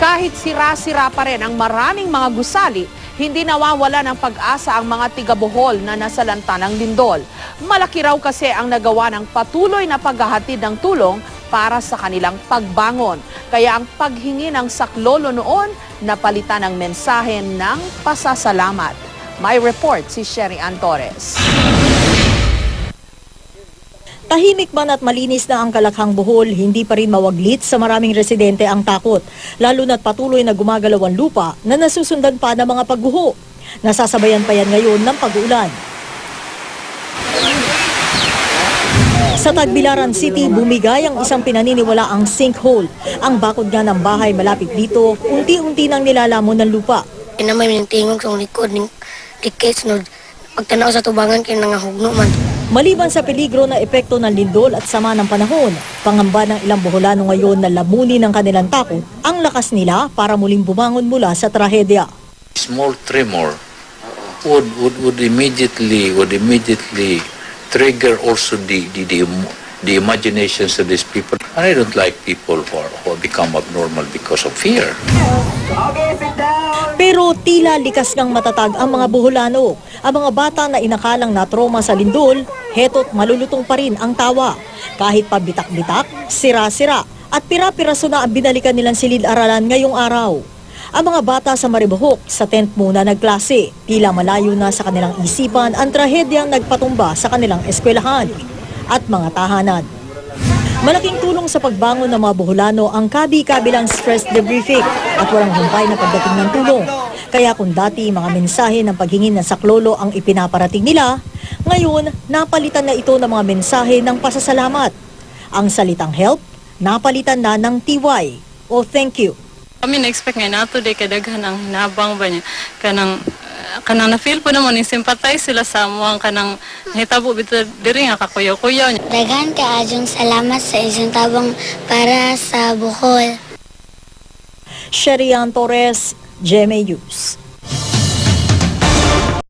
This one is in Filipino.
Kahit sira-sira pa rin ang maraming mga gusali, hindi nawawala ng pag-asa ang mga tiga-Bohol na nasalanta ng lindol. Malaki raw kasi ang nagawa ng patuloy na paghahatid ng tulong para sa kanilang pagbangon. Kaya ang paghingi ng saklolo noon, napalitan ng mensahe ng pasasalamat. May report si Sherry Ann Torres. Tahimik man at malinis na ang Kalakhang Bohol, hindi pa rin mawaglit sa maraming residente ang takot, lalo na't patuloy na gumagalaw ang lupa na nasusundan pa ng mga pagguho. Nasasabayan pa yan ngayon ng pag-uulan. Sa Tagbilaran City, bumigay ang isang pinaniniwalaang sinkhole. Ang bakod nga ng bahay malapit dito, unti-unti nang nilalamon ng lupa. Kinamay ng tingog sa likod ng tickets no pagtanaw sa tubangan kay nangahugno man. Maliban sa peligro na epekto ng lindol at sama ng panahon, pangamba ng ilang Boholano ngayon na lamunin ng kanilang takot ang lakas nila para muling bumangon mula sa trahedya. Small tremor would immediately trigger also the imaginations of these people. And I don't like people who become abnormal because of fear. Pero tila likas ngang matatag ang mga Boholano. Ang mga bata na inakalang na-trauma sa lindol, heto't malulutong pa rin ang tawa. Kahit pabitak-bitak, sira-sira at pira-piraso na ang binalikan nilang silid-aralan ngayong araw. Ang mga bata sa Maribohok sa tent muna nagklase. Tila malayo na sa kanilang isipan ang trahedyang nagpatumba sa kanilang eskwelahan at mga tahanan. Malaking tulong sa pagbangon ng mga Boholano ang kabi-kabilang stress debriefing at walang humpay na pagdating ng tulong. Kaya kung dati mga mensahe ng paghingi ng saklolo ang ipinaparating nila, ngayon napalitan na ito ng mga mensahe ng pasasalamat. Ang salitang help, napalitan na ng TY o thank you. Kami na-expect nga nato day kadaghan ang hinabang ba niya kanang na-feel po naman yung sympathize sila sa amuang kanang hitabo bito diri nga kakuyaw-kuyaw niya. Daghan ka adyong salamat sa isang tabang para sa Bohol. Sherry Ann Torres, GMA News.